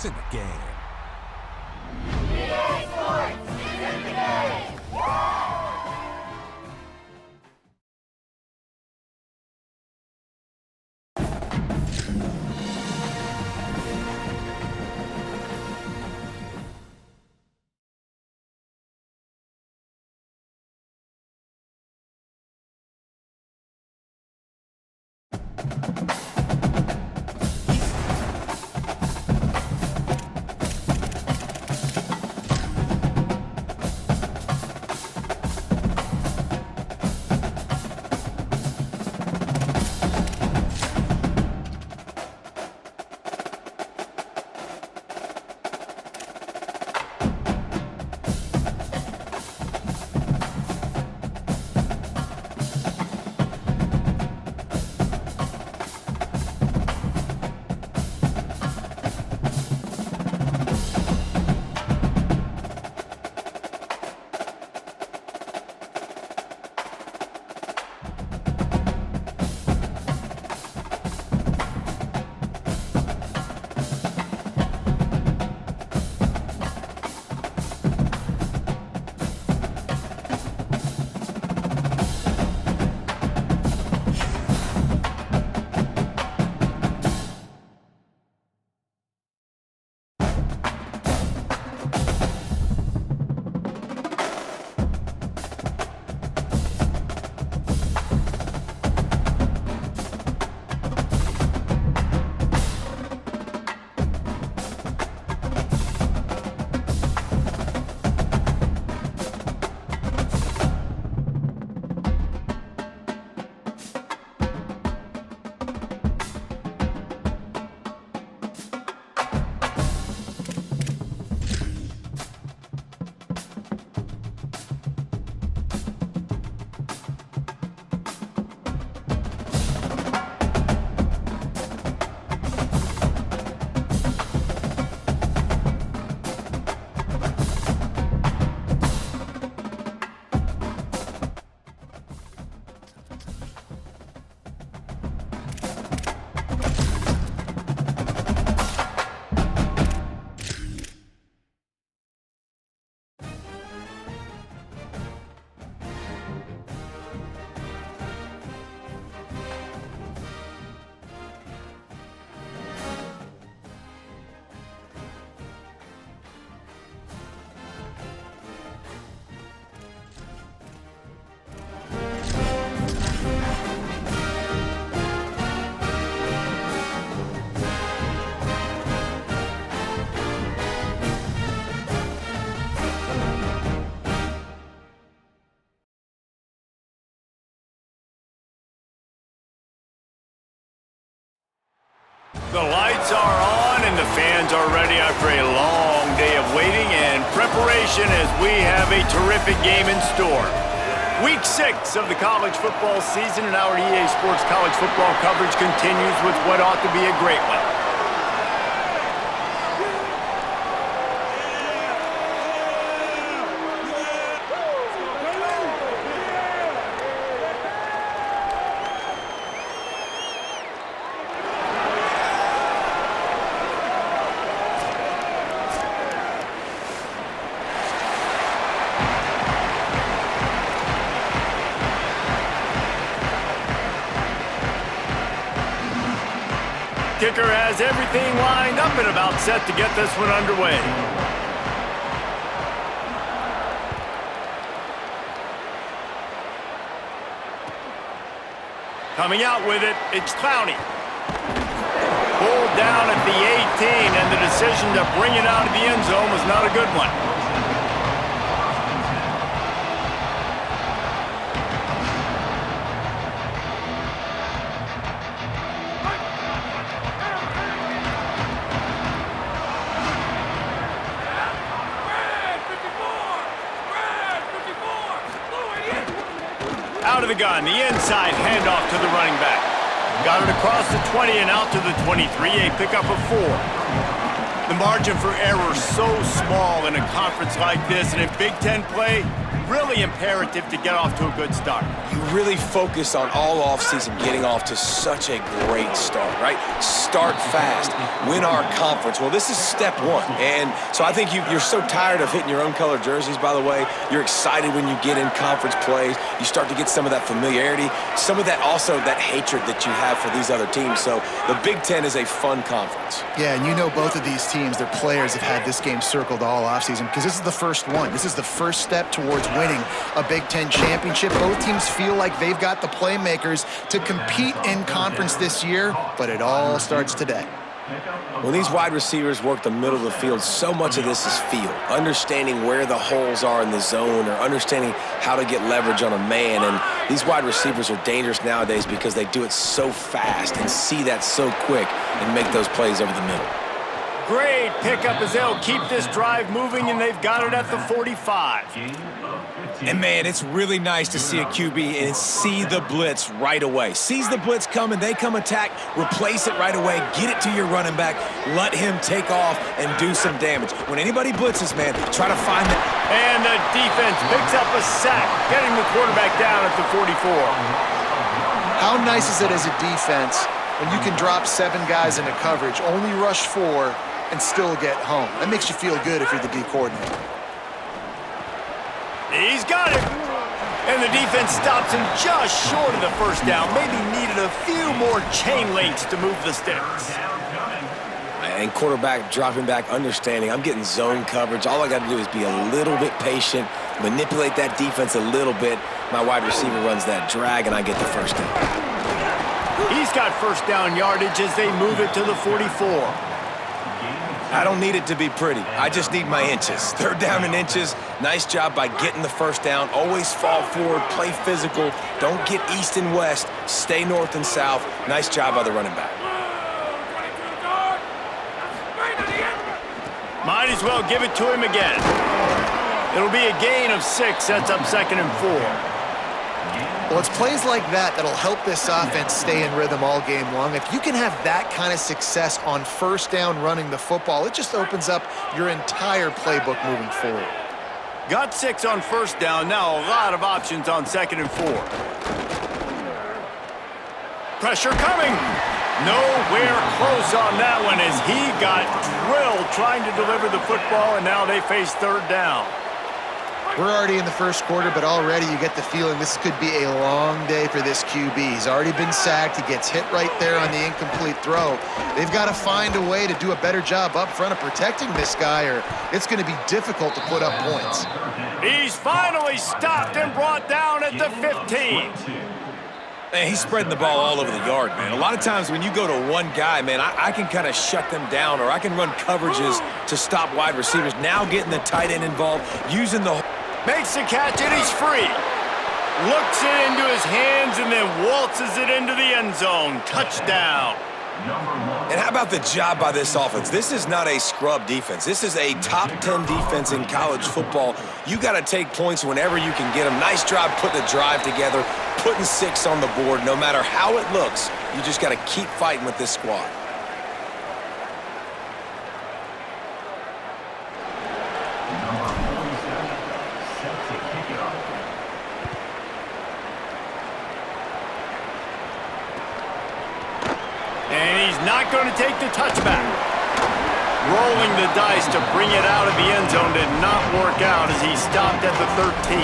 Sports in the game. EA Sports is in the game! The lights are on and the fans are ready after a long day of waiting and preparation as we have a terrific game in store. Week 6 of the college football season and our EA Sports college football coverage continues with what ought to be a great one. Kicker has everything lined up and about set to get this one underway. Coming out with it, it's Clowney. Pulled down at the 18, and the decision to bring it out of the end zone was not a good one. Out of the gun, the inside handoff to the running back. Got it across the 20 and out to the 23, a pickup of 4. The margin for error so small in a conference like this, and in Big Ten play, really imperative to get off to a good start. You really focus on all offseason getting off to such a great start, right? Start fast, win our conference. Well, this is step one. And so I think you're so tired of hitting your own color jerseys, by the way. You're excited when you get in conference plays. You start to get some of that familiarity, some of that also that hatred that you have for these other teams. So the Big Ten is a fun conference. Yeah, and you know both of these teams, their players have had this game circled all offseason because this is the first one. This is the first step towards winning a Big Ten championship. Both teams feel like they've got the playmakers to compete in conference this year, but it all starts today. When these wide receivers work the middle of the field, so much of this is feel. Understanding where the holes are in the zone or understanding how to get leverage on a man. And these wide receivers are dangerous nowadays because they do it so fast and see that so quick and make those plays over the middle. Great pickup as they'll keep this drive moving, and they've got it at the 45. And, man, it's really nice to see a QB and see the blitz right away. Sees the blitz coming, they come attack, replace it right away, get it to your running back, let him take off and do some damage. When anybody blitzes, man, try to find it. And the defense picks up a sack, getting the quarterback down at the 44. How nice is it as a defense when you can drop 7 guys into coverage, only rush 4, and still get home? That makes you feel good if you're the D coordinator. He's got it. And the defense stops him just short of the first down. Maybe needed a few more chain links to move the sticks. And quarterback dropping back, understanding I'm getting zone coverage. All I got to do is be a little bit patient, manipulate that defense a little bit. My wide receiver runs that drag, and I get the first down. He's got first down yardage as they move it to the 44. I don't need it to be pretty. I just need my inches. 3rd down and inches. Nice job by getting the first down. Always fall forward, play physical. Don't get east and west. Stay north and south. Nice job by the running back. Might as well give it to him again. It'll be a gain of 6. Sets up 2nd and 4. Well, it's plays like that that'll help this offense stay in rhythm all game long. If you can have that kind of success on first down running the football, it just opens up your entire playbook moving forward. Got 6 on first down. Now a lot of options on 2nd and 4. Pressure coming. Nowhere close on that one as he got drilled trying to deliver the football, and now they face 3rd down. We're already in the first quarter, but already you get the feeling this could be a long day for this QB. He's already been sacked. He gets hit right there on the incomplete throw. They've got to find a way to do a better job up front of protecting this guy, or it's going to be difficult to put up points. He's finally stopped and brought down at the 15. Man, he's spreading the ball all over the yard, man. A lot of times when you go to one guy, man, I can kind of shut them down, or I can run coverages to stop wide receivers. Now getting the tight end involved, using the... Makes the catch, and he's free. Looks it into his hands and then waltzes it into the end zone. Touchdown. And how about the job by this offense? This is not a scrub defense. This is a top 10 defense in college football. You got to take points whenever you can get them. Nice job putting the drive together, putting 6 on the board. No matter how it looks, you just got to keep fighting with this squad. Not going to take the touchback. Rolling the dice to bring it out of the end zone did not work out as he stopped at the 13.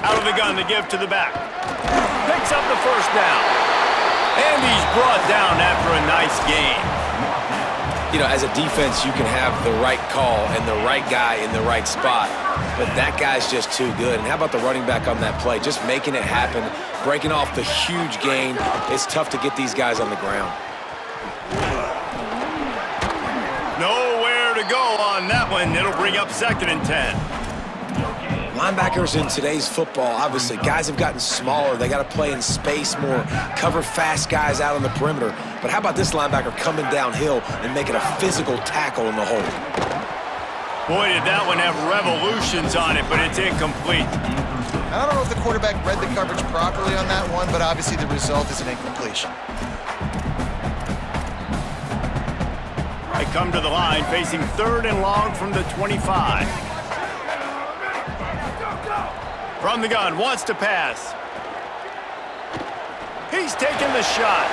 Out of the gun to give to the back. Picks up the first down. And he's brought down after a nice gain. You know, as a defense, you can have the right call and the right guy in the right spot, but that guy's just too good. And how about the running back on that play? Just making it happen, breaking off the huge gain. It's tough to get these guys on the ground. Nowhere to go on that one. It'll bring up 2nd and 10. Linebackers in today's football, obviously, guys have gotten smaller. They got to play in space more, cover fast guys out on the perimeter. But how about this linebacker coming downhill and making a physical tackle in the hole? Boy, did that one have revolutions on it, but it's incomplete. I don't know if the quarterback read the coverage properly on that one, but obviously the result is an incompletion. They come to the line facing 3rd and long from the 25. From the gun, wants to pass. He's taking the shot.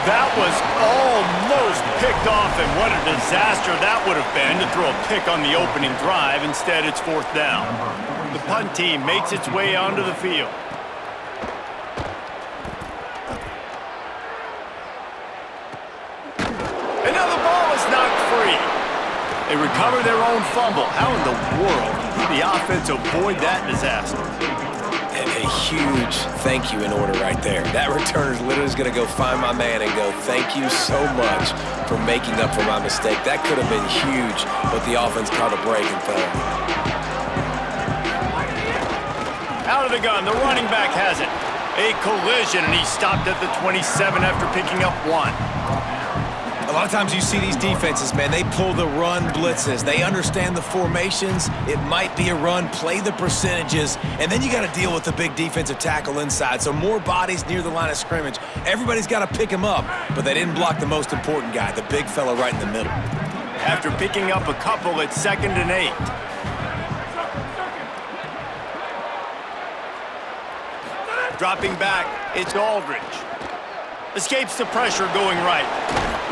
That was almost picked off, and what a disaster that would have been to throw a pick on the opening drive. Instead, it's 4th down. The punt team makes its way onto the field. And now the ball is knocked free. They recover their own fumble. How in the world did the offense avoid that disaster? And a huge thank you in order right there. That returner is literally going to go find my man and go, thank you so much for making up for my mistake. That could have been huge, but the offense caught a break and fell. Out of the gun, the running back has it. A collision, and he stopped at the 27 after picking up 1. A lot of times you see these defenses, man, they pull the run blitzes. They understand the formations. It might be a run, play the percentages, and then you got to deal with the big defensive tackle inside. So more bodies near the line of scrimmage. Everybody's got to pick him up, but they didn't block the most important guy, the big fella right in the middle. After picking up a couple, it's 2nd and 8. Dropping back, it's Aldridge. Escapes the pressure going right.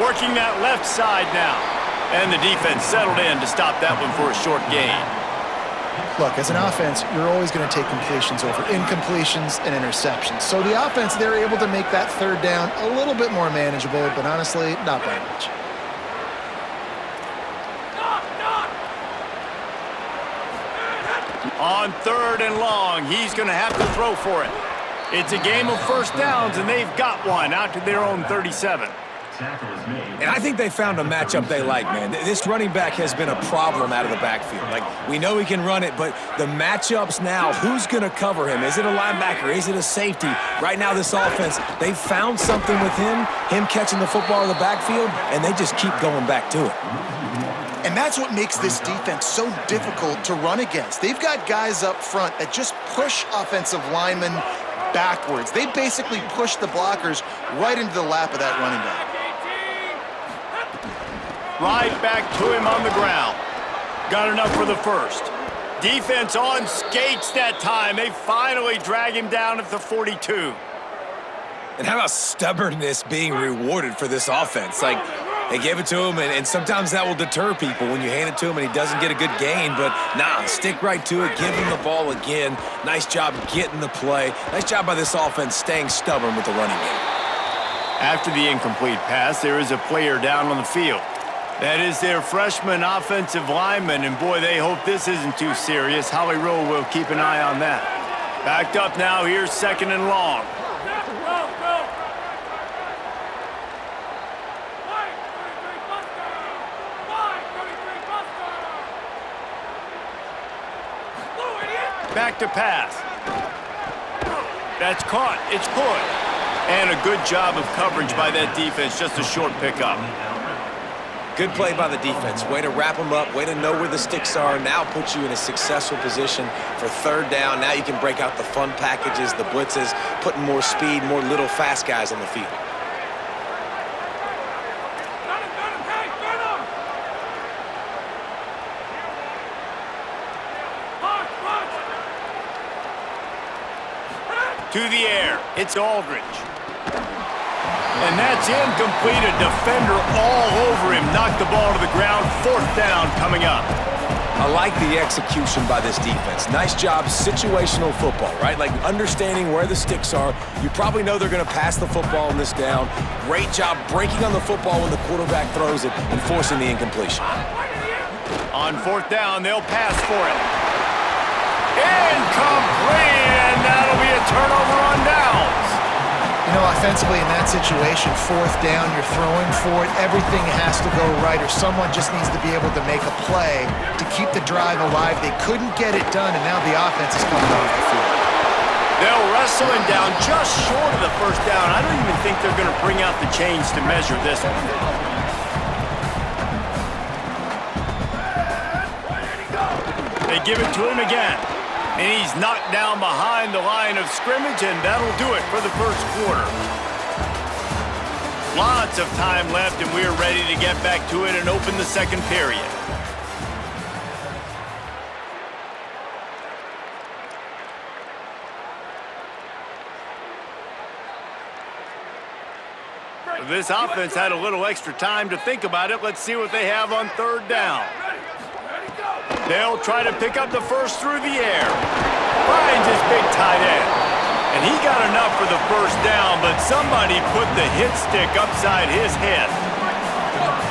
Working that left side now. And the defense settled in to stop that one for a short gain. Look, as an offense, you're always going to take completions over incompletions and interceptions. So the offense, they're able to make that 3rd down a little bit more manageable, but honestly, not by much. On 3rd and long, he's going to have to throw for it. It's a game of 1st downs, and they've got one out to their own 37. And I think they found a matchup they like, man. This running back has been a problem out of the backfield. Like, we know he can run it, but the matchups now, who's going to cover him? Is it a linebacker? Is it a safety? Right now, this offense, they found something with him catching the football in the backfield, and they just keep going back to it. And that's what makes this defense so difficult to run against. They've got guys up front that just push offensive linemen backwards. They basically push the blockers right into the lap of that running back. Right back to him on the ground. Got enough for the 1st. Defense on skates that time. They finally drag him down at the 42. And how about stubbornness being rewarded for this offense? Like, they gave it to him, and sometimes that will deter people when you hand it to him and he doesn't get a good gain. But, nah, stick right to it. Give him the ball again. Nice job getting the play. Nice job by this offense staying stubborn with the running game. After the incomplete pass, there is a player down on the field. That is their freshman offensive lineman, and boy, they hope this isn't too serious. Holly Rowe will keep an eye on that. Backed up now, here's 2nd and long. Back to pass. That's caught. It's good. And a good job of coverage by that defense. Just a short pickup. Good play by the defense. Way to wrap them up. Way to know where the sticks are. Now put you in a successful position for 3rd down. Now you can break out the fun packages, the blitzes, putting more speed, more little fast guys on the field. To the air, it's Aldridge. And that's incomplete. A defender all over him. Knocked the ball to the ground. 4th down coming up. I like the execution by this defense. Nice job, situational football, right? Like understanding where the sticks are. You probably know they're going to pass the football on this down. Great job breaking on the football when the quarterback throws it and forcing the incompletion. On 4th down, they'll pass for it. Incomplete, and that'll be a turnover on downs. You know, offensively in that situation, 4th down, you're throwing for it, everything has to go right, or someone just needs to be able to make a play to keep the drive alive. They couldn't get it done, and now the offense is coming off the field. They'll wrestle him down just short of the 1st down. I don't even think they're going to bring out the chains to measure this one. They give it to him again. And he's knocked down behind the line of scrimmage, and that'll do it for the first quarter. Lots of time left, and we're ready to get back to it and open the second period. This offense had a little extra time to think about it. Let's see what they have on third down. They'll try to pick up the first through the air. Finds his big tight end. And he got enough for the first down, but somebody put the hit stick upside his head.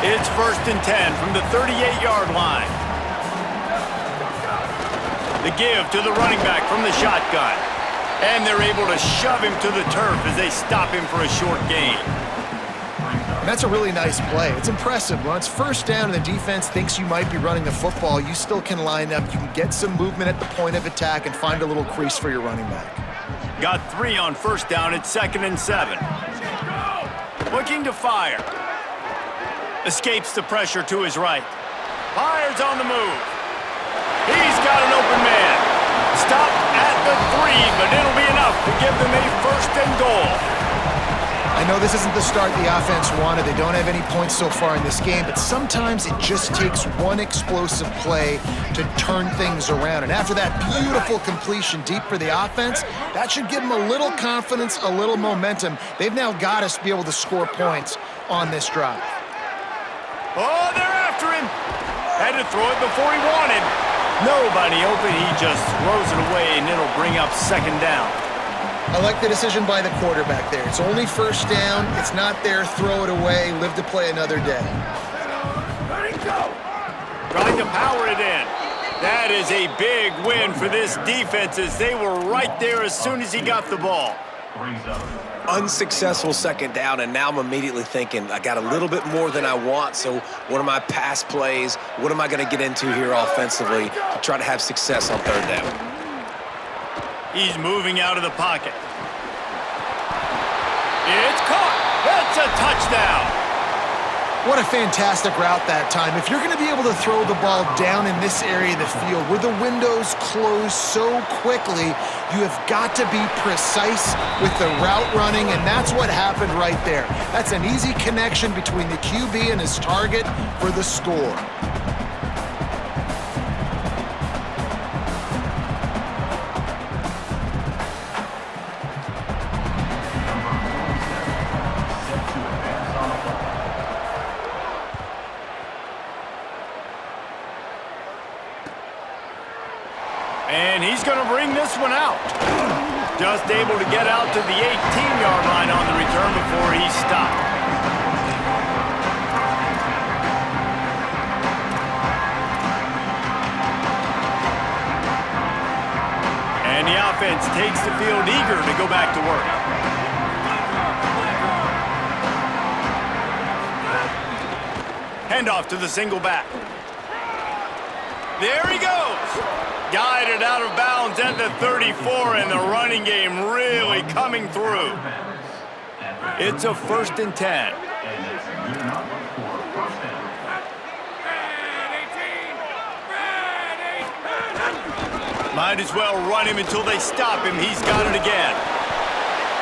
It's 1st and 10 from the 38-yard line. The give to the running back from the shotgun. And they're able to shove him to the turf as they stop him for a short gain. And that's a really nice play. It's impressive. When it's first down and the defense thinks you might be running the football, you still can line up. You can get some movement at the point of attack and find a little crease for your running back. Got 3 on first down. It's 2nd and 7. Looking to fire. Escapes the pressure to his right. Fires on the move. He's got an open man. Stopped at the 3, but it'll be enough to give them a 1st and goal. I know this isn't the start the offense wanted. They don't have any points so far in this game, but sometimes it just takes one explosive play to turn things around. And after that beautiful completion deep for the offense, that should give them a little confidence, a little momentum. They've now got us to be able to score points on this drive. Oh, they're after him. Had to throw it before he wanted. Nobody open. He just throws it away, and it'll bring up 2nd down. I like the decision by the quarterback there. It's only first down. It's not there. Throw it away. Live to play another day. Trying to power it in. That is a big win for this defense as they were right there as soon as he got the ball. Unsuccessful 2nd down, and now I'm immediately thinking, I got a little bit more than I want, so what are my pass plays? What am I going to get into here offensively to try to have success on 3rd down? He's moving out of the pocket. It's caught. That's a touchdown. What a fantastic route that time. If you're going to be able to throw the ball down in this area of the field where the windows close so quickly, you have got to be precise with the route running, and that's what happened right there. That's an easy connection between the QB and his target for the score. And he's going to bring this one out. Just able to get out to the 18-yard line on the return before he stopped. And the offense takes the field eager to go back to work. Handoff to the single back. There he goes. Guided out of bounds at the 34, and the running game really coming through. It's a 1st and 10. Might as well run him until they stop him. He's got it again.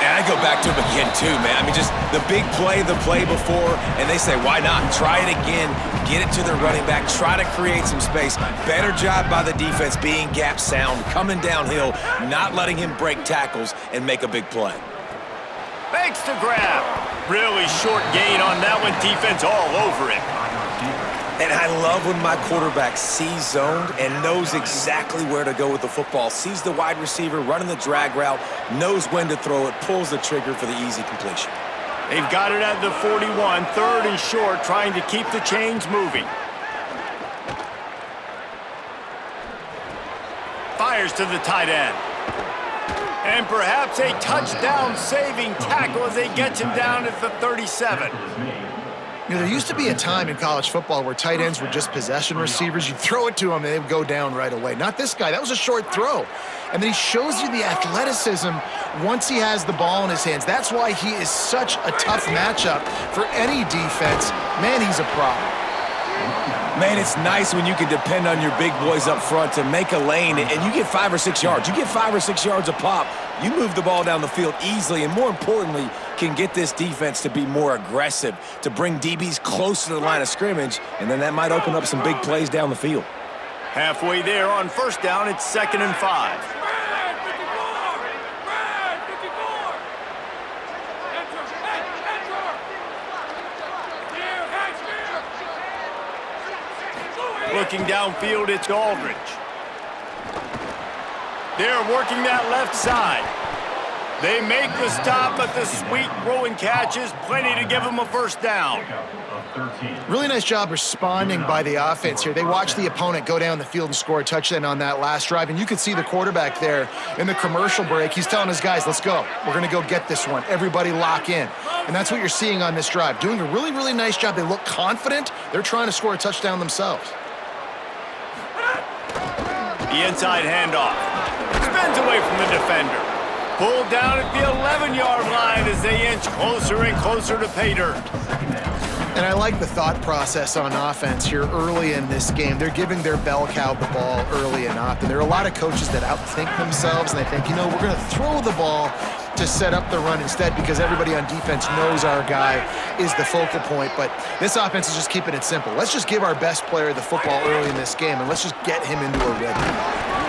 And I go back to him again, too, man. I mean, just the big play, the play before, and they say, why not? Try it again. Get it to their running back. Try to create some space. Better job by the defense being gap sound, coming downhill, not letting him break tackles and make a big play. Thanks to grab. Really short gain on that one. Defense all over it. And I love when my quarterback sees zoned and knows exactly where to go with the football. Sees the wide receiver running the drag route, knows when to throw it, pulls the trigger for the easy completion. They've got it at the 41, 3rd and short, trying to keep the chains moving. Fires to the tight end. And perhaps a touchdown-saving tackle as they get him down at the 37. You know, there used to be a time in college football where tight ends were just possession receivers. You'd throw it to them and they would go down right away. Not this guy. That was a short throw. And then he shows you the athleticism once he has the ball in his hands. That's why he is such a tough matchup for any defense. Man, he's a problem. Man, it's nice when you can depend on your big boys up front to make a lane, and you get 5 or 6 yards. You get 5 or 6 yards a pop, you move the ball down the field easily, and more importantly, can get this defense to be more aggressive, to bring DBs close to the line of scrimmage, and then that might open up some big plays down the field. Halfway there on first down, it's 2nd and 5. Red 54! Red 54! Enter! Enter! Here, heads here! Looking downfield, it's Aldridge. They're working that left side. They make the stop, but the sweet throw and catch is plenty to give them a first down. Really nice job responding by the offense here. They watched the opponent go down the field and score a touchdown on that last drive, and you could see the quarterback there in the commercial break. He's telling his guys, let's go. We're going to go get this one. Everybody lock in. And that's what you're seeing on this drive. Doing a really, really nice job. They look confident. They're trying to score a touchdown themselves. The inside handoff. Spins away from the defender. Pulled down at the 11-yard line as they inch closer and closer to pay dirt. And I like the thought process on offense here early in this game. They're giving their bell cow the ball early and often. There are a lot of coaches that outthink themselves, and they think, we're going to throw the ball to set up the run instead because everybody on defense knows our guy is the focal point. But this offense is just keeping it simple. Let's just give our best player the football early in this game, and let's just get him into a rhythm.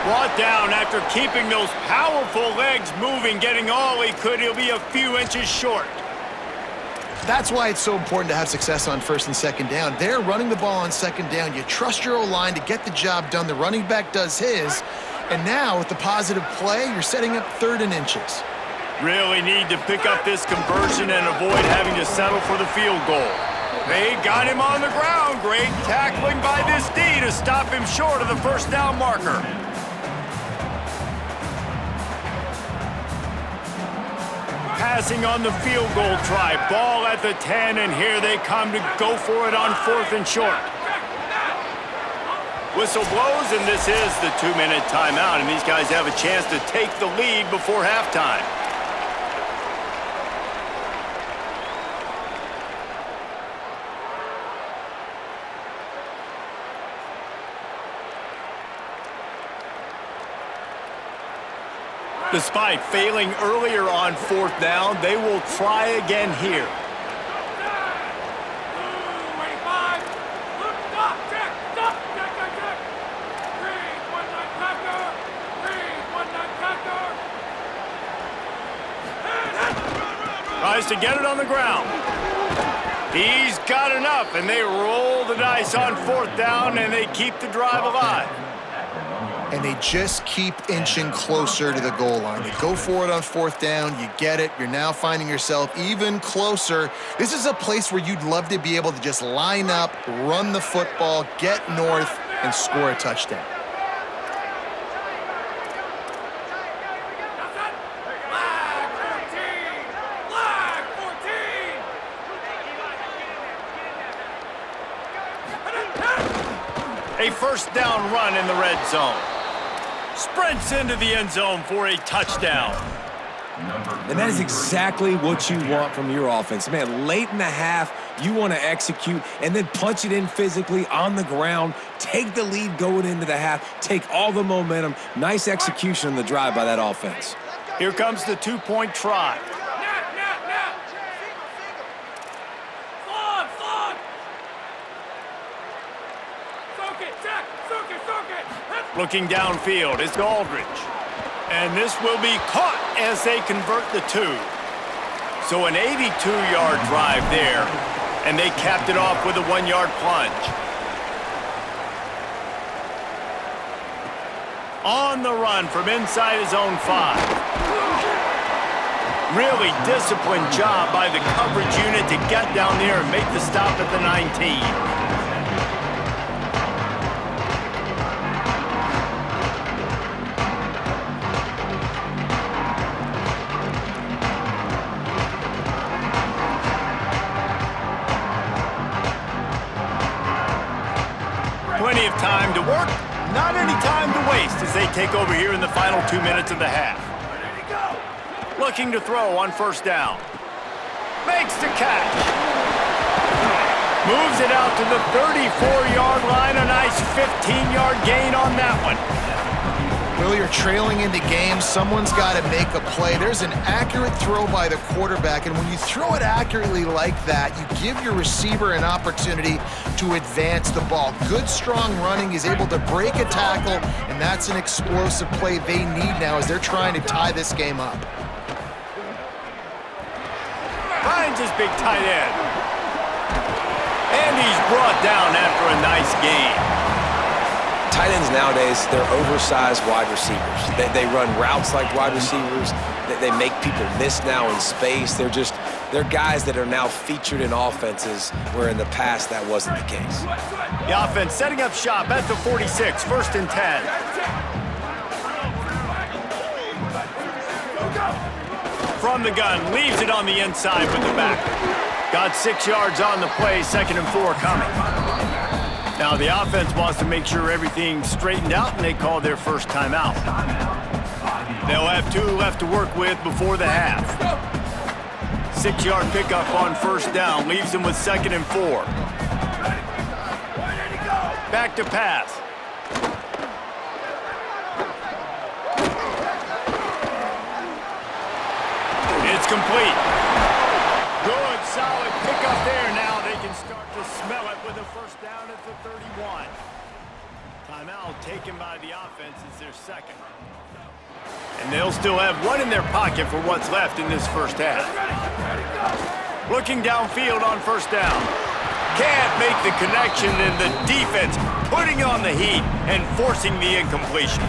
Brought down after keeping those powerful legs moving, getting all he could. He'll be a few inches short. That's why it's so important to have success on 1st and 2nd down. They're running the ball on 2nd down. You trust your O-line to get the job done. The running back does his. And now with the positive play, you're setting up 3rd and inches. Really need to pick up this conversion and avoid having to settle for the field goal. They got him on the ground. Great tackling by this D to stop him short of the first down marker. Passing on the field goal try. Ball at the 10, and here they come to go for it on 4th and short. Whistle blows, and this is the 2-minute timeout, and these guys have a chance to take the lead before halftime. Despite failing earlier on 4th down, they will try again here. Tries to get it on the ground. He's got enough, and they roll the dice on 4th down, and they keep the drive alive. And they just keep inching closer to the goal line. They go for it on 4th down. You get it. You're now finding yourself even closer. This is a place where you'd love to be able to just line up, run the football, get north, and score a touchdown. A first down run in the red zone. Sprints into the end zone for a touchdown. And that is exactly what you want from your offense. Man, late in the half, you want to execute and then punch it in physically on the ground, take the lead going into the half, take all the momentum. Nice execution on the drive by that offense. Here comes the 2-point try. Looking downfield, it's Aldridge. And this will be caught as they convert the 2. So an 82-yard drive there, and they capped it off with a 1-yard plunge. On the run from inside his own 5. Really disciplined job by the coverage unit to get down there and make the stop at the 19. Plenty of time to work, not any time to waste as they take over here in the final 2 minutes of the half. Looking to throw on first down. Makes the catch. Moves it out to the 34-yard line. A nice 15-yard gain on that one. Well, you're trailing in the game. Someone's got to make a play. There's an accurate throw by the quarterback, and when you throw it accurately like that, you give your receiver an opportunity to advance the ball. Good, strong running. He's able to break a tackle, and that's an explosive play they need now as they're trying to tie this game up. Finds his big tight end. And he's brought down after a nice gain. Tight ends nowadays, they're oversized wide receivers. They run routes like wide receivers. They make people miss now in space. They're guys that are now featured in offenses where in the past that wasn't the case. The offense setting up shop at the 46, 1st and 10. From the gun, leaves it on the inside with the back. Got 6 yards on the play, 2nd and 4 coming. Now the offense wants to make sure everything's straightened out, and they call their first timeout. They'll have 2 left to work with before the half. 6-yard pickup on 1st down, leaves them with 2nd and 4. Back to pass. It's complete. Good, solid pickup there. Now they can start to smell it with a 1st down at the 31. Timeout taken by the offense is their 2nd. And they'll still have 1 in their pocket for what's left in this 1st half. Looking downfield on 1st down. Can't make the connection, and the defense putting on the heat and forcing the incompletion.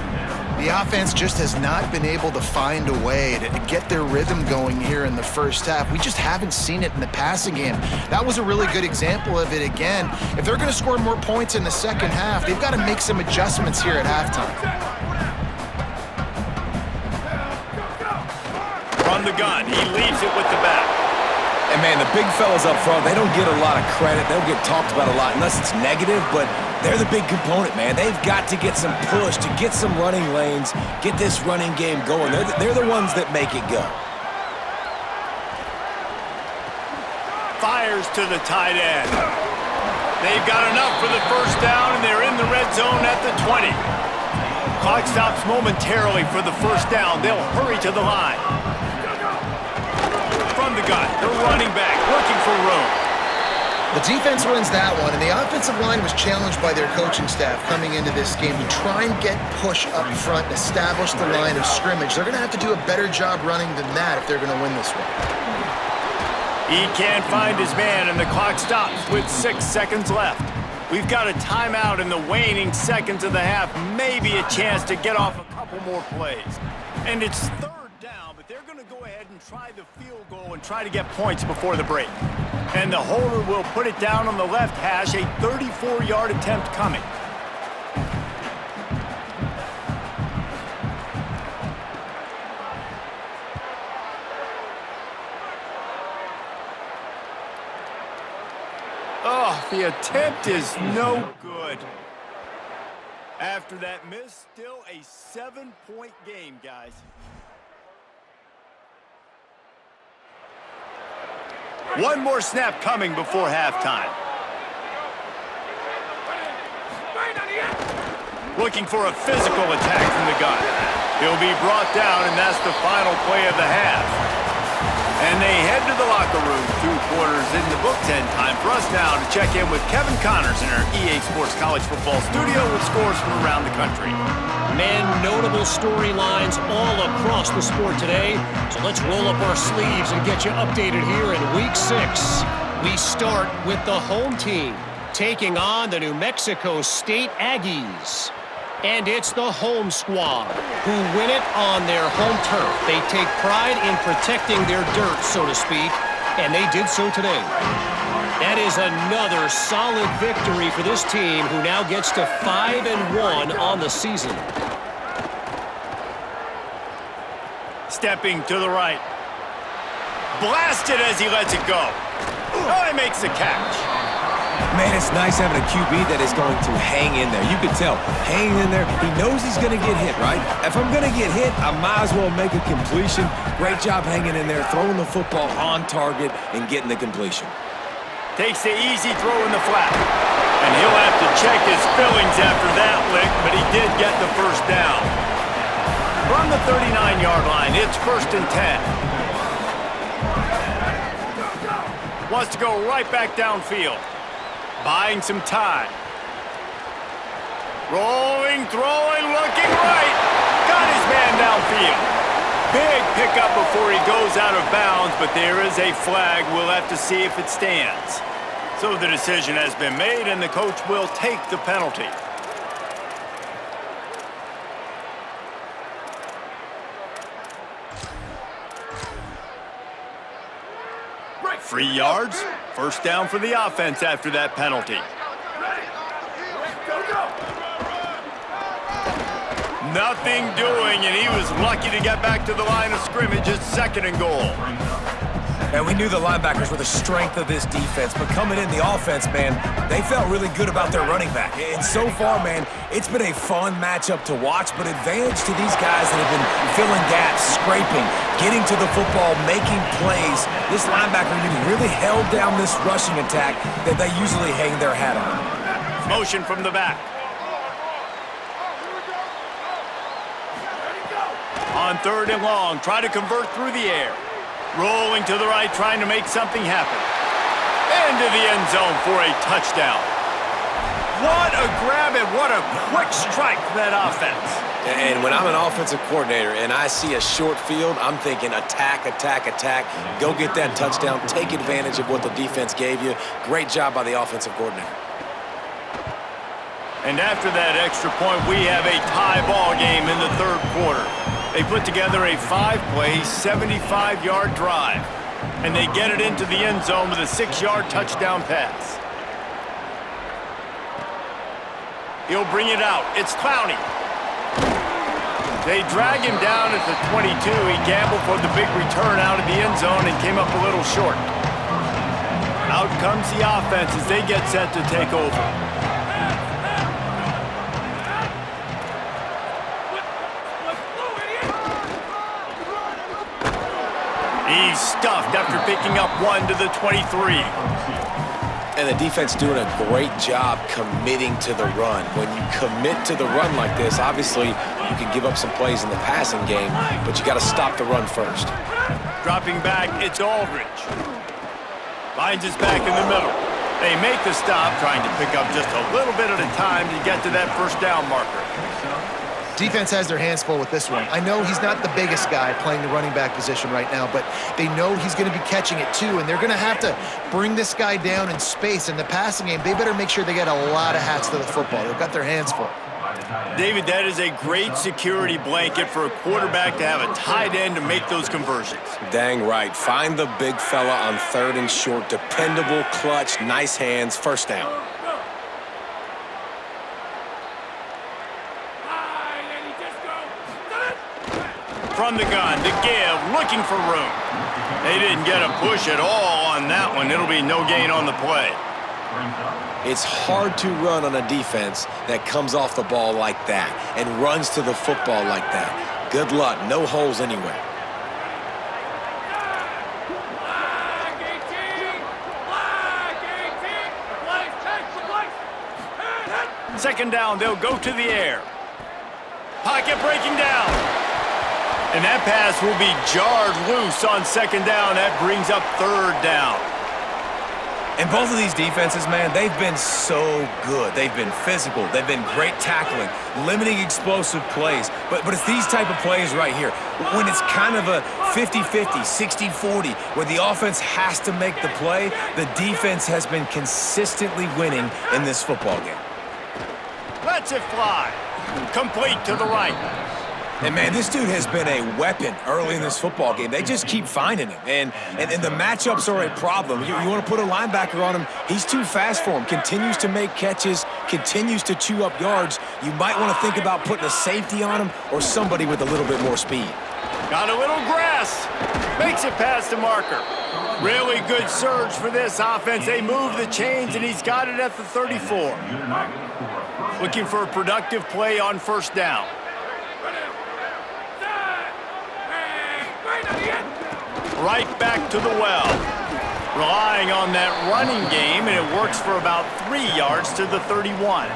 The offense just has not been able to find a way to get their rhythm going here in the 1st half. We just haven't seen it in the passing game. That was a really good example of it again. If they're going to score more points in the 2nd half, they've got to make some adjustments here at halftime. From the gun, he leaves it with the back. And, man, the big fellas up front, they don't get a lot of credit. They don't get talked about a lot unless it's negative, but they're the big component, man. They've got to get some push, to get some running lanes, get this running game going. They're the ones that make it go. Fires to the tight end. They've got enough for the 1st down, and they're in the red zone at the 20. Clock stops momentarily for the 1st down. They'll hurry to the line. From the gun, the running back looking for room. The defense wins that one, and the offensive line was challenged by their coaching staff coming into this game to try and get push up front and establish the line of scrimmage. They're going to have to do a better job running than that if they're going to win this one. He can't find his man, and the clock stops with 6 seconds left. We've got a timeout in the waning seconds of the half, maybe a chance to get off a couple more plays. And it's 3rd down, but they're going to go ahead and try the field goal and try to get points before the break. And the holder will put it down on the left hash, a 34-yard attempt coming. Oh, the attempt is no good. After that miss, still a 7-point game, guys. One more snap coming before halftime. Looking for a physical attack from the gun. He'll be brought down, and that's the final play of the half. And they head to the locker room. 2 quarters in the books, and time for us now to check in with Kevin Connors in our EA Sports College Football studio with scores from around the country. Man, notable storylines all across the sport today. So let's roll up our sleeves and get you updated here in Week 6. We start with the home team taking on the New Mexico State Aggies. And it's the home squad who win it on their home turf. They take pride in protecting their dirt, so to speak, and they did so today. That is another solid victory for this team, who now gets to 5-1 on the season. Stepping to the right. Blasted as he lets it go. Oh, he makes the catch. Man, it's nice having a QB that is going to hang in there. You can tell, hanging in there, he knows he's going to get hit, right? If I'm going to get hit, I might as well make a completion. Great job hanging in there, throwing the football on target and getting the completion. Takes the easy throw in the flat. And he'll have to check his fillings after that lick, but he did get the first down. From the 39-yard line, it's 1st and 10. Wants to go right back downfield. Buying some time. Rolling, throwing, looking right. Got his man downfield. Big pickup before he goes out of bounds, but there is a flag. We'll have to see if it stands. So the decision has been made, and the coach will take the penalty. Free yards. 1st down for the offense after that penalty. Nothing doing, and he was lucky to get back to the line of scrimmage. It's 2nd and goal. And we knew the linebackers were the strength of this defense, but coming in the offense, man, they felt really good about their running back. And so far, man, it's been a fun matchup to watch, but advantage to these guys that have been filling gaps, scraping, getting to the football, making plays. This linebacker unit really held down this rushing attack that they usually hang their hat on. Motion from the back. On 3rd and long, try to convert through the air. Rolling to the right, trying to make something happen. Into the end zone for a touchdown. What a grab and what a quick strike for that offense. And when I'm an offensive coordinator and I see a short field, I'm thinking attack, attack, attack. Go get that touchdown. Take advantage of what the defense gave you. Great job by the offensive coordinator. And after that extra point, we have a tie ball game in the 3rd quarter. They put together a 5-play, 75-yard drive. And they get it into the end zone with a 6-yard touchdown pass. He'll bring it out. It's Clowney. They drag him down at the 22. He gambled for the big return out of the end zone and came up a little short. Out comes the offense as they get set to take over. He's stuffed after picking up 1 to the 23. And the defense doing a great job committing to the run. When you commit to the run like this, obviously you can give up some plays in the passing game, but you got to stop the run first. Dropping back, it's Aldridge. Finds his back in the middle. They make the stop, trying to pick up just a little bit at a time to get to that 1st down marker. Defense has their hands full with this one. I know he's not the biggest guy playing the running back position right now, but they know he's going to be catching it too, and they're going to have to bring this guy down in space. In the passing game, they better make sure they get a lot of hats to the football. They've got their hands full. David, that is a great security blanket for a quarterback to have a tight end to make those conversions. Dang right. Find the big fella on 3rd and short. Dependable, clutch, nice hands, 1st down. From the gun, to give, looking for room. They didn't get a push at all on that one. It'll be no gain on the play. It's hard to run on a defense that comes off the ball like that and runs to the football like that. Good luck. No holes anywhere. Second down, they'll go to the air. Pocket breaking down. And that pass will be jarred loose on 2nd down. That brings up 3rd down. And both of these defenses, man, they've been so good. They've been physical. They've been great tackling, limiting explosive plays. But it's these type of plays right here. When it's kind of a 50-50, 60-40, where the offense has to make the play, the defense has been consistently winning in this football game. Lets it fly. Complete to the right. And, man, this dude has been a weapon early in this football game. They just keep finding him. And the matchups are a problem. You want to put a linebacker on him, he's too fast for him. Continues to make catches, continues to chew up yards. You might want to think about putting a safety on him or somebody with a little bit more speed. Got a little grass. Makes it past the marker. Really good surge for this offense. They move the chains, and he's got it at the 34. Looking for a productive play on 1st down. Right back to the well. Relying on that running game, and it works for about 3 yards to the 31.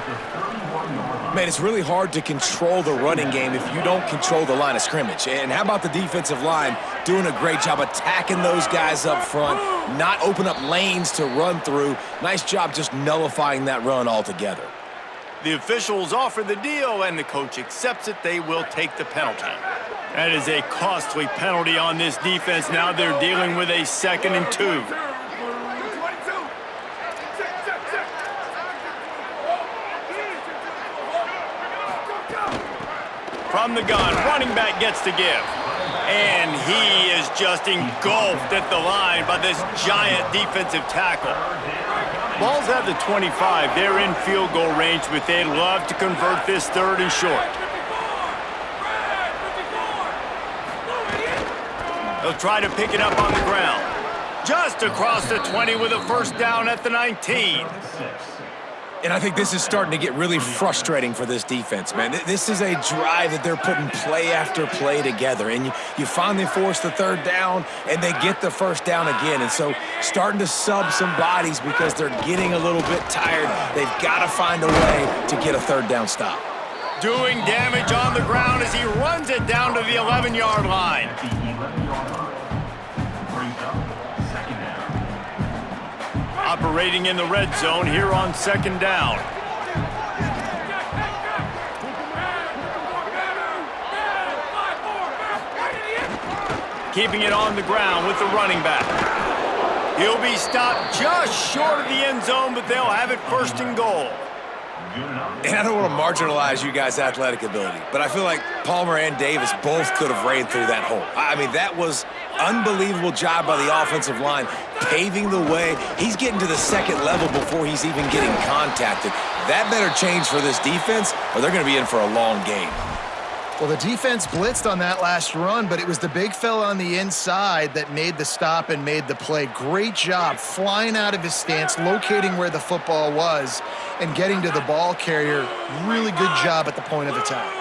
Man, it's really hard to control the running game if you don't control the line of scrimmage. And how about the defensive line doing a great job attacking those guys up front, not open up lanes to run through. Nice job just nullifying that run altogether. The officials offer the deal, and the coach accepts it. They will take the penalty. That is a costly penalty on this defense. Now they're dealing with a 2nd and 2. From the gun, running back gets to give. And he is just engulfed at the line by this giant defensive tackle. Ball's at the 25. They're in field goal range, but they'd love to convert this 3rd and short. They'll try to pick it up on the ground. Just across the 20 with a 1st down at the 19. And I think this is starting to get really frustrating for this defense, man. This is a drive that they're putting play after play together. And you finally force the 3rd down, and they get the 1st down again. And so starting to sub some bodies because they're getting a little bit tired. They've got to find a way to get a 3rd down stop. Doing damage on the ground as he runs it down to the 11-yard line. Operating in the red zone here on 2nd down. Keeping it on the ground with the running back. He'll be stopped just short of the end zone, but they'll have it 1st and goal. And I don't want to marginalize you guys' athletic ability, but I feel like Palmer and Davis both could have ran through that hole. I mean, that was unbelievable job by the offensive line, paving the way. He's getting to the 2nd level before he's even getting contacted. That better change for this defense, or they're going to be in for a long game. Well, the defense blitzed on that last run, but it was the big fella on the inside that made the stop and made the play. Great job flying out of his stance, locating where the football was, and getting to the ball carrier. Really good job at the point of attack.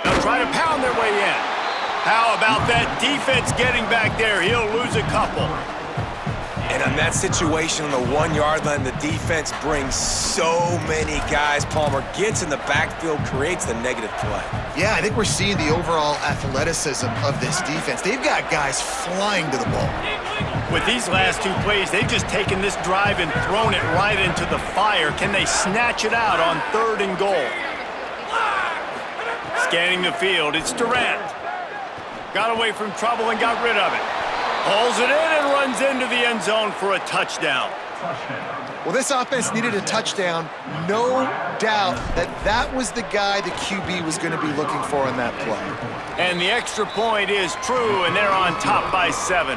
They'll try to pound their way in. How about that defense getting back there? He'll lose a couple. And on that situation on the 1-yard line, the defense brings so many guys. Palmer gets in the backfield, creates the negative play. Yeah, I think we're seeing the overall athleticism of this defense. They've got guys flying to the ball. With these last 2 plays, they've just taken this drive and thrown it right into the fire. Can they snatch it out on 3rd and goal? Scanning the field, it's Durant. Got away from trouble and got rid of it. Pulls it in and runs into the end zone for a touchdown. Well, this offense needed a touchdown. No doubt that was the guy the QB was going to be looking for on that play. And the extra point is true, and they're on top by 7.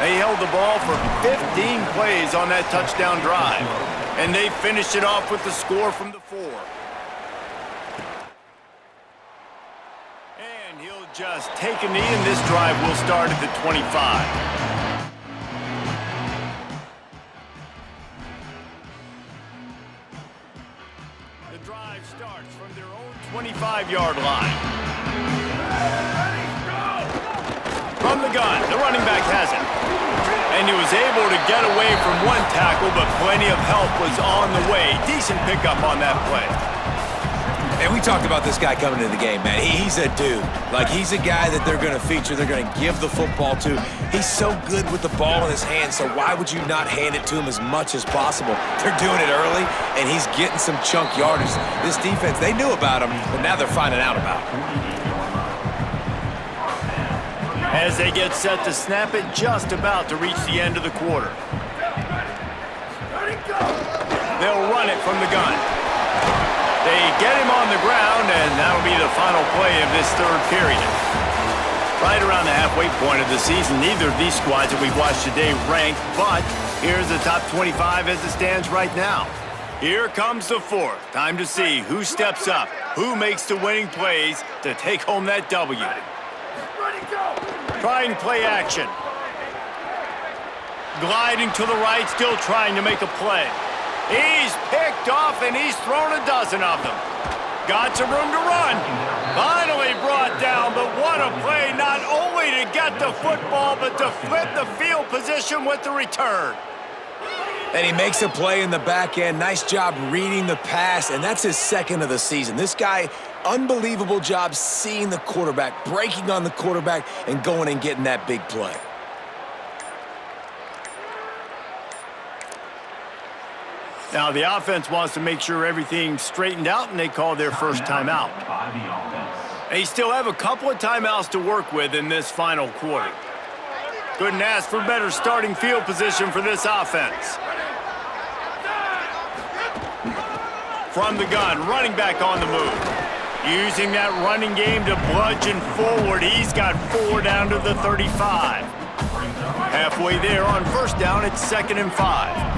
They held the ball for 15 plays on that touchdown drive, and they finished it off with the score from the 4. And he'll just take a knee, and this drive will start at the 25. The drive starts from their own 25-yard line. From the gun, the running back has it. And he was able to get away from one tackle, but plenty of help was on the way. Decent pickup on that play. And we talked about this guy coming into the game, man. He's a dude. Like, he's a guy that they're going to feature, they're going to give the football to. He's so good with the ball in his hands, so why would you not hand it to him as much as possible? They're doing it early, and he's getting some chunk yardage. This defense, they knew about him, but now they're finding out about him. As they get set to snap it, just about to reach the end of the quarter. They'll run it from the gun. They get him on the ground, and that'll be the final play of this 3rd period. Right around the halfway point of the season, neither of these squads that we've watched today ranked, but here's the top 25 as it stands right now. Here comes the 4th. Time to see who steps up, who makes the winning plays to take home that W. Trying play action. Gliding to the right, still trying to make a play. He's picked off, and he's thrown a dozen of them. Got some room to run. Finally brought down, but what a play, not only to get the football, but to flip the field position with the return. And he makes a play in the back end. Nice job reading the pass, and that's his second of the season. This guy, unbelievable job seeing the quarterback, breaking on the quarterback, and going and getting that big play. Now the offense wants to make sure everything's straightened out, and they call their first timeout. They still have a couple of timeouts to work with in this final quarter. Couldn't ask for better starting field position for this offense. From the gun, running back on the move. Using that running game to bludgeon forward. He's got 4 down to the 35. Halfway there on first down, it's 2nd and 5.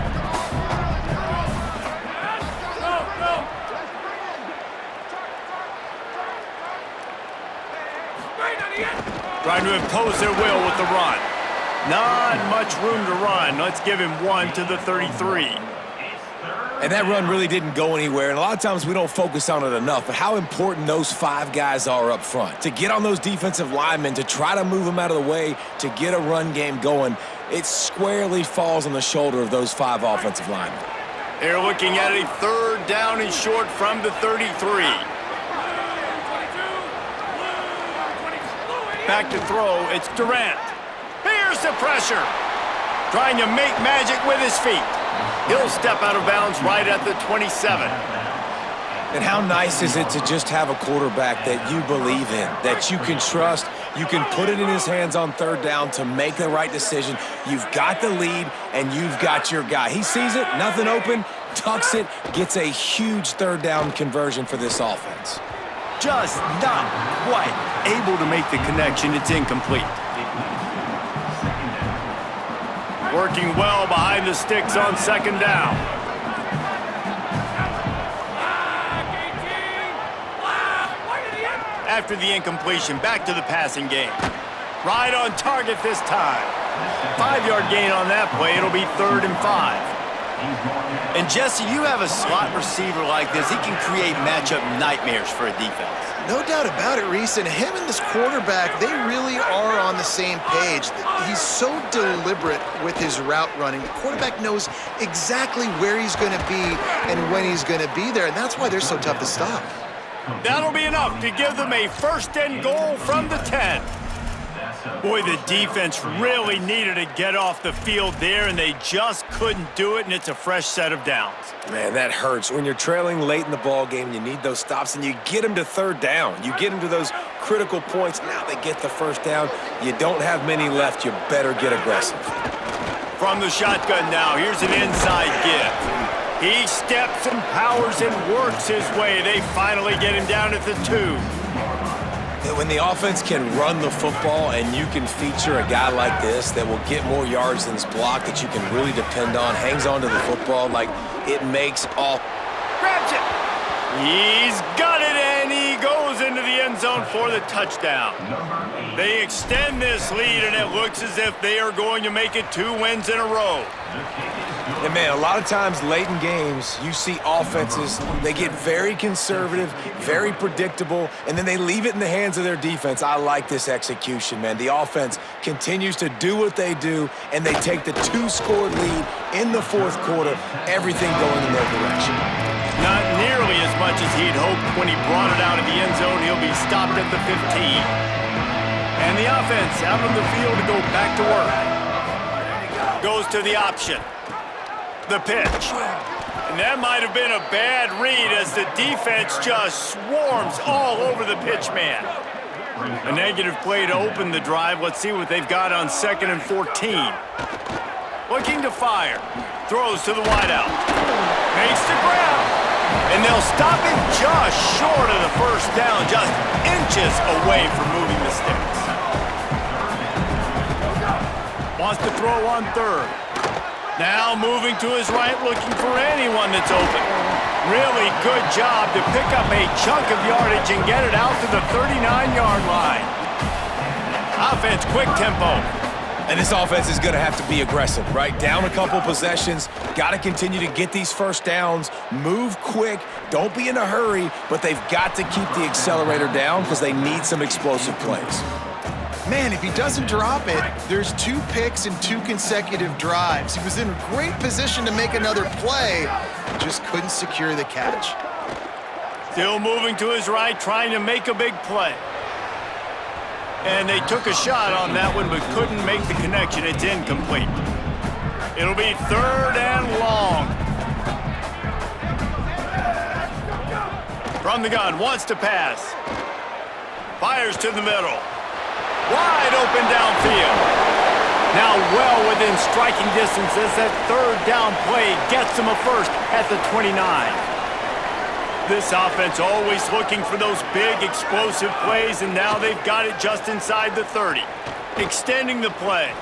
Trying to impose their will with the run. Not much room to run. Let's give him 1 to the 33. And that run really didn't go anywhere, and a lot of times we don't focus on it enough, but how important those 5 guys are up front. To get on those defensive linemen, to try to move them out of the way, to get a run game going, it squarely falls on the shoulder of those 5 offensive linemen. They're looking at a 3rd down and short from the 33. Back to throw, it's Durant. Here's the pressure. Trying to make magic with his feet. He'll step out of bounds right at the 27. And how nice is it to just have a quarterback that you believe in, that you can trust, you can put it in his hands on 3rd down to make the right decision. You've got the lead, and you've got your guy. He sees it, nothing open, tucks it, gets a huge 3rd down conversion for this offense. Just not quite able to make the connection. It's incomplete. Working well behind the sticks on 2nd down. After the incompletion, back to the passing game. Right on target this time. 5-yard gain on that play. It'll be 3rd and 5. And Jesse, you have a slot receiver like this. He can create matchup nightmares for a defense. No doubt about it, Reese. And him and this quarterback, they really are on the same page. He's so deliberate with his route running. The quarterback knows exactly where he's going to be and when he's going to be there, and that's why they're so tough to stop. That'll be enough to give them a 1st and goal from the 10. Boy, the defense really needed to get off the field there, and they just couldn't do it, and it's a fresh set of downs. Man, that hurts. When you're trailing late in the ball game, you need those stops, and you get them to 3rd down. You get them to those critical points. Now they get the 1st down. You don't have many left. You better get aggressive. From the shotgun now, here's an inside give. He steps and powers and works his way. They finally get him down at the 2. When the offense can run the football and you can feature a guy like this that will get more yards than his block, that you can really depend on, hangs on to the football, like it makes all... Grabs it! He's got it, and he goes into the end zone for the touchdown. They extend this lead, and it looks as if they are going to make it 2 wins in a row. And man, a lot of times late in games, you see offenses, they get very conservative, very predictable, and then they leave it in the hands of their defense. I like this execution, man. The offense continues to do what they do, and they take the 2-score lead in the 4th quarter, everything going in their direction. Not nearly as much as he'd hoped when he brought it out of the end zone. He'll be stopped at the 15. And the offense out on the field to go back to work. Goes to the option. The pitch. And that might have been a bad read as the defense just swarms all over the pitch man. A negative play to open the drive. Let's see what they've got on 2nd and 14. Looking to fire. Throws to the wideout. Makes the grab. And they'll stop him just short of the 1st down, just inches away from moving the sticks. Wants to throw on 3rd. Now moving to his right, looking for anyone that's open. Really good job to pick up a chunk of yardage and get it out to the 39-yard line. Offense, quick tempo. And this offense is going to have to be aggressive, right? Down a couple possessions, got to continue to get these first downs, move quick, don't be in a hurry, but they've got to keep the accelerator down because they need some explosive plays. Man, if he doesn't drop it, there's 2 picks in 2 consecutive drives. He was in a great position to make another play, just couldn't secure the catch. Still moving to his right, trying to make a big play. And they took a shot on that one, but couldn't make the connection. It's incomplete. It'll be 3rd and long. From the gun, wants to pass. Fires to the middle. Wide open downfield. Now well within striking distance as that 3rd down play gets him a first at the 29. This offense always looking for those big explosive plays, and now they've got it just inside the 30. Extending the play.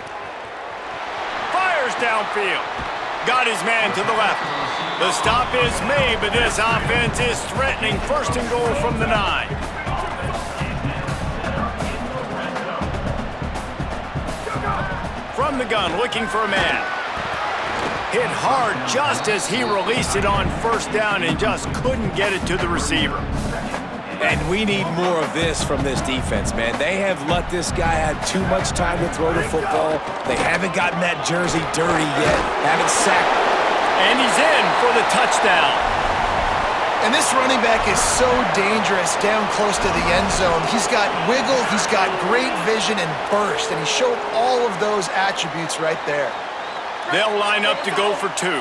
Fires downfield. Got his man to the left. The stop is made, but this offense is threatening 1st and goal from the 9. From the gun, looking for a man. Hit hard just as he released it on 1st down and just couldn't get it to the receiver. And we need more of this from this defense, man. They have let this guy have too much time to throw the football. They haven't gotten that jersey dirty yet, haven't sacked. And he's in for the touchdown. And this running back is so dangerous down close to the end zone. He's got wiggle, he's got great vision and burst, and he showed all of those attributes right there. They'll line up to go for 2.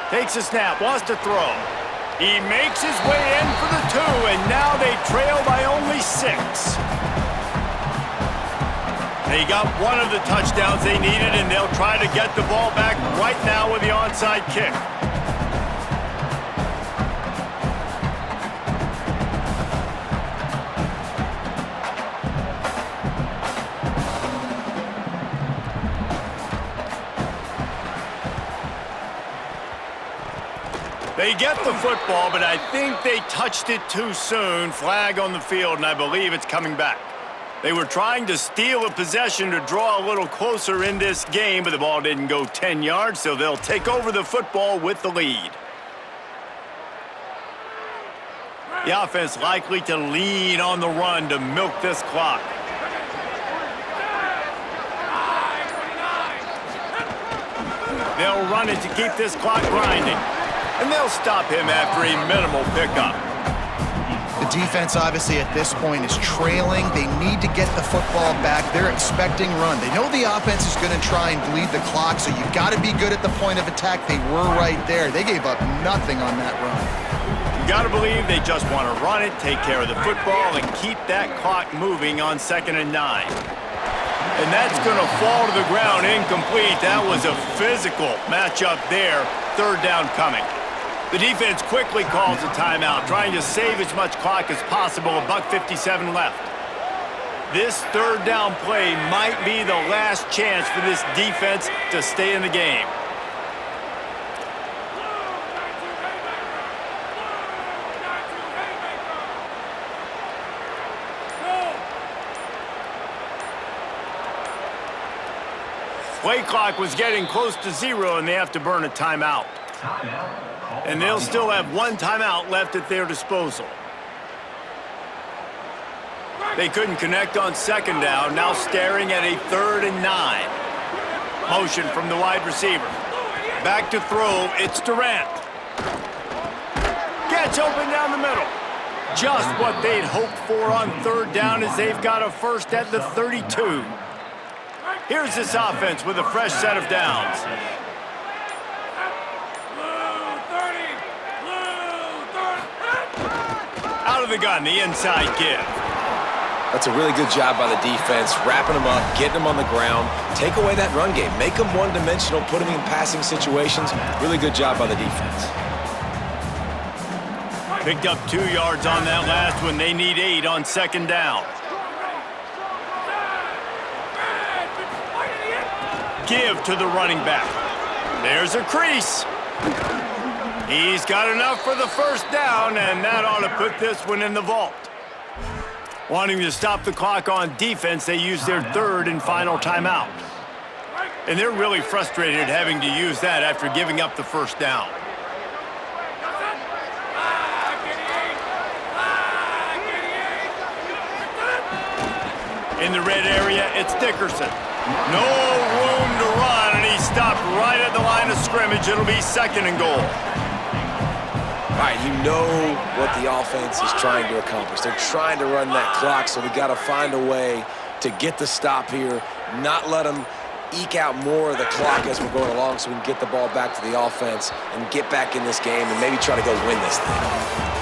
Takes a snap, wants to throw. He makes his way in for the 2, and now they trail by only 6. They got one of the touchdowns they needed, and they'll try to get the ball back right now with the onside kick. They get the football, but I think they touched it too soon. Flag on the field, and I believe it's coming back. They were trying to steal a possession to draw a little closer in this game, but the ball didn't go 10 yards, so they'll take over the football with the lead. The offense likely to lean on the run to milk this clock. They'll run it to keep this clock grinding. And they'll stop him after a minimal pickup. The defense, obviously, at this point is trailing. They need to get the football back. They're expecting run. They know the offense is going to try and bleed the clock, so you've got to be good at the point of attack. They were right there. They gave up nothing on that run. You got to believe they just want to run it, take care of the football, and keep that clock moving on 2nd and 9. And that's going to fall to the ground incomplete. That was a physical matchup there. 3rd down coming. The defense quickly calls a timeout, trying to save as much clock as possible. $1:57 left. This 3rd down play might be the last chance for this defense to stay in the game. Play clock was getting close to 0, and they have to burn a timeout. And they'll still have 1 timeout left at their disposal. They couldn't connect on 2nd down, now staring at a 3rd and 9. Motion from the wide receiver. Back to throw, it's Durant. Gets open down the middle. Just what they'd hoped for on 3rd down as they've got a first at the 32. Here's this offense with a fresh set of downs. Out of the gun, the inside give. That's a really good job by the defense, wrapping them up, getting them on the ground, take away that run game, make them one-dimensional, put them in passing situations. Really good job by the defense. Picked up 2 yards on that last one. They need 8 on 2nd down. Give to the running back. There's a crease. He's got enough for the first down, and that ought to put this one in the vault. Wanting to stop the clock on defense, they use their third and final timeout. And they're really frustrated having to use that after giving up the first down. In the red area, it's Dickerson. No room to run, and he stopped right at the line of scrimmage. It'll be second and goal. All right, you know what the offense is trying to accomplish. They're trying to run that clock, so we got to find a way to get the stop here, not let them eke out more of the clock as we're going along so we can get the ball back to the offense and get back in this game and maybe try to go win this thing.